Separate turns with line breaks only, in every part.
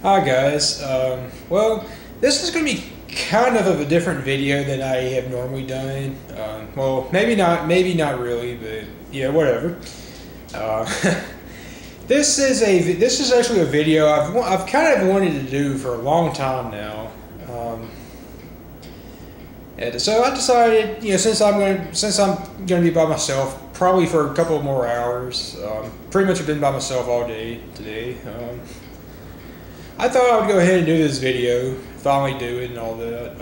Hi guys. Well, this is going to be kind of a different video than I have normally done. Well, maybe not really, but yeah, whatever. Uh, this is actually a video I've kind of wanted to do for a long time now. And so I decided, since I'm going to be by myself, probably for a couple more hours. Pretty much have been by myself all day today. I thought I would go ahead and do this video, finally do it and all that.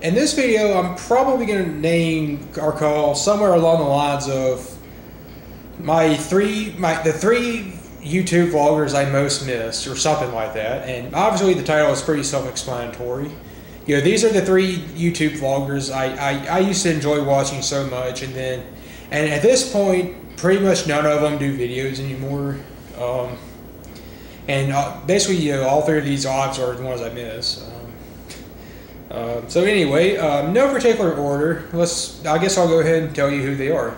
And this video I'm probably going to name or call somewhere along the lines of the three YouTube vloggers I most missed, or something like that. And obviously the title is pretty self-explanatory. These are the three YouTube vloggers I used to enjoy watching so much, and at this point, pretty much none of them do videos anymore. Basically, all three of these odds are the ones I miss. So anyway, no particular order. I guess I'll go ahead and tell you who they are.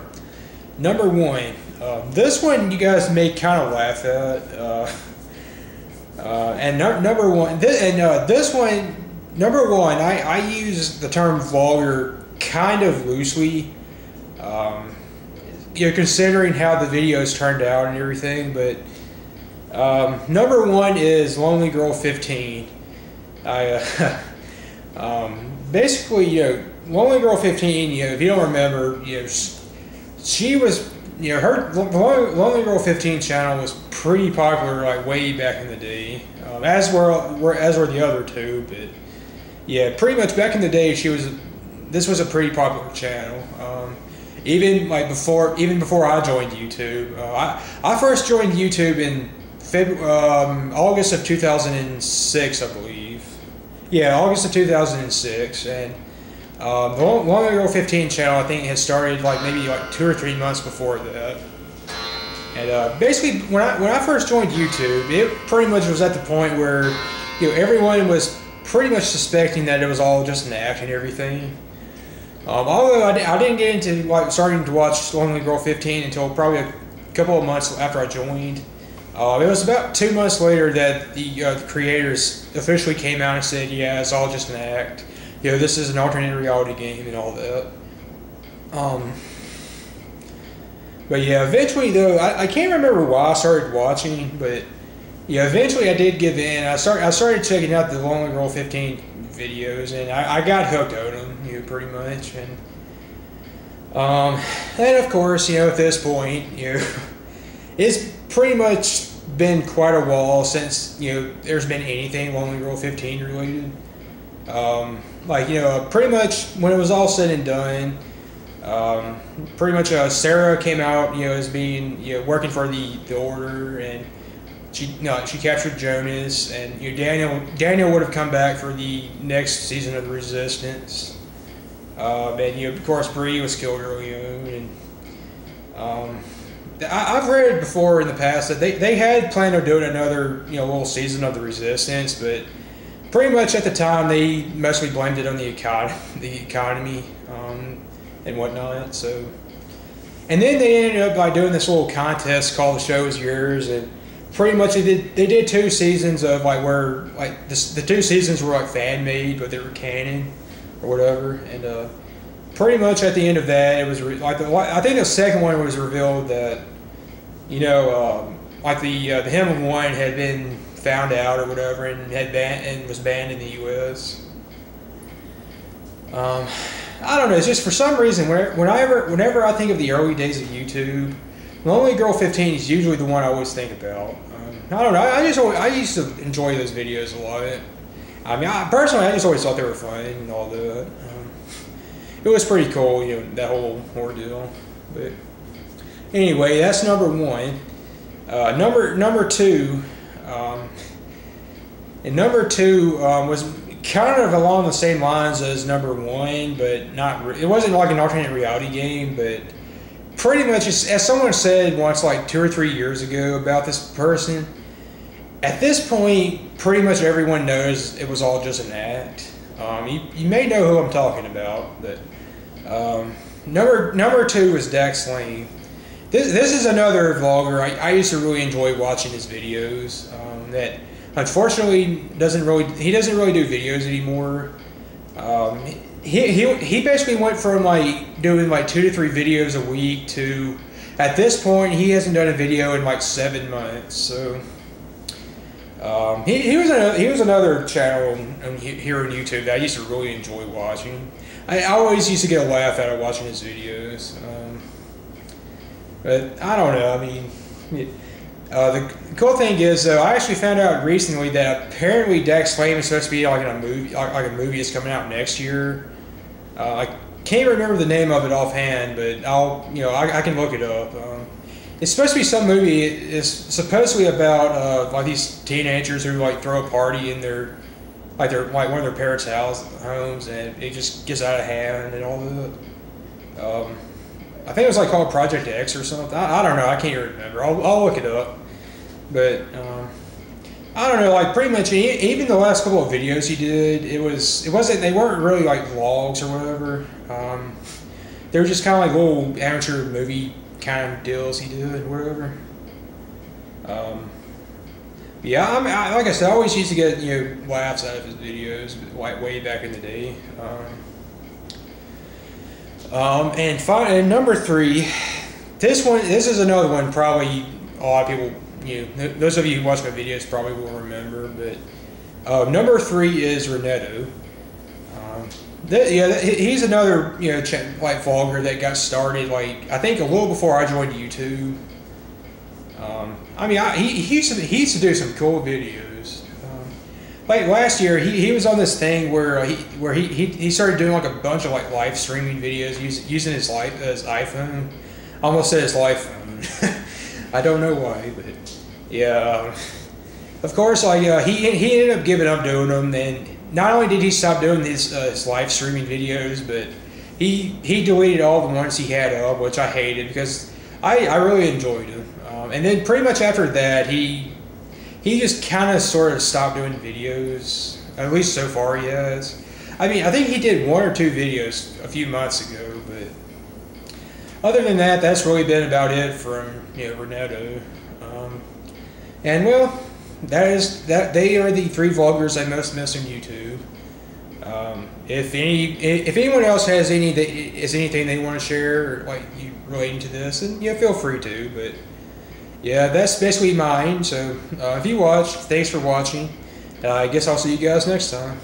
Number one. This one you guys may kind of laugh at. Number one, I use the term vlogger kind of loosely. Considering how the videos turned out and everything, but number one is Lonely Girl 15. Basically, Lonely Girl 15. If you don't remember, she was, her Lonely Girl 15 channel was pretty popular, like way back in the day. As were the other two, but yeah, pretty much back in the day, this was a pretty popular channel. Even before I joined YouTube. I first joined YouTube in August of 2006, I believe. Yeah, August of 2006, and the Lonely Girl 15 channel I think had started maybe 2 or 3 months before that. And basically, when I first joined YouTube, it pretty much was at the point where everyone was pretty much suspecting that it was all just an act and everything. Although I didn't get into starting to watch Lonely Girl 15 until probably a couple of months after I joined. It was about 2 months later that the creators officially came out and said, yeah, it's all just an act. This is an alternate reality game and all that. But yeah, eventually though, I can't remember why I started watching, but yeah, eventually I did give in. I started checking out the Lonely Girl 15 videos, and I got hooked on them, pretty much. And of course, at this point, it's pretty much been quite a while since there's been anything Lonely Girl 15 related. Pretty much when it was all said and done, pretty much Sarah came out as being working for the Order, and she captured Jonas, and Daniel would have come back for the next season of the Resistance. And of course Bree was killed early on, and I've read before in the past that they had planned on doing another little season of the Resistance, but pretty much at the time they mostly blamed it on the economy and whatnot. So, and then they ended up by doing this little contest called The Show Is Yours, and pretty much they did 2 seasons of where the 2 seasons were fan made, but they were canon or whatever. And pretty much at the end of that, it was I think the second one was revealed that the Hymn of One had been found out or whatever, and was banned in the U.S. I don't know. It's just for some reason whenever I think of the early days of YouTube, Lonely Girl 15 is usually the one I always think about. I don't know. I used to enjoy those videos a lot. I mean, personally, I just always thought they were fun and all that. It was pretty cool, that whole ordeal. But anyway, that's number one. Number two, and number two was kind of along the same lines as number one, but not. It wasn't like an alternate reality game, but pretty much, as someone said once, 2 or 3 years ago about this person. At this point, pretty much everyone knows it was all just an act. You may know who I'm talking about, but number two is Dax Lane. This is another vlogger. I used to really enjoy watching his videos. That unfortunately he doesn't really do videos anymore. He basically went from like doing like 2 to 3 videos a week to, at this point, he hasn't done a video in like 7 months. So he was another channel here on YouTube that I used to really enjoy watching. I always used to get a laugh out of watching his videos. But I don't know. I mean, the cool thing is, though, I actually found out recently that apparently Dax Flame is supposed to be like in a movie, like a movie that's coming out next year. I can't remember the name of it offhand, but I can look it up. It's supposed to be some movie. It's supposedly about like these teenagers who like throw a party in their like one of their parents' homes, and it just gets out of hand and all that. I think it was like called Project X or something. I don't know. I can't remember. I'll look it up. But I don't know. Like pretty much even the last couple of videos he did, they weren't really like vlogs or whatever. They were just kind of like little amateur movie kind of deals he did, whatever. Yeah, I mean, like I said, I always used to get laughs out of his videos, like way back in the day. And number 3, this is another one probably a lot of people, those of you who watch my videos probably will remember, but number 3 is Renetto. He's another like vlogger that got started like I think a little before I joined YouTube. I mean, he used to do some cool videos. Like last year, he was on this thing where he started doing like a bunch of like live streaming videos using his iPhone. I almost said his live phone. I don't know why, but yeah. Of course, like he ended up giving up doing them. And not only did he stop doing his live streaming videos, but he deleted all the ones he had up, which I hated because I really enjoyed them. And then pretty much after that, he just kind of sort of stopped doing videos. At least so far he has. I mean, I think he did 1 or 2 videos a few months ago, but other than that, that's really been about it from Renetto. And well, they are the 3 vloggers I most miss on YouTube. If anyone else has anything they want to share, like relating to this, then feel free to. But yeah, that's basically mine. So if you watched, thanks for watching. I guess I'll see you guys next time.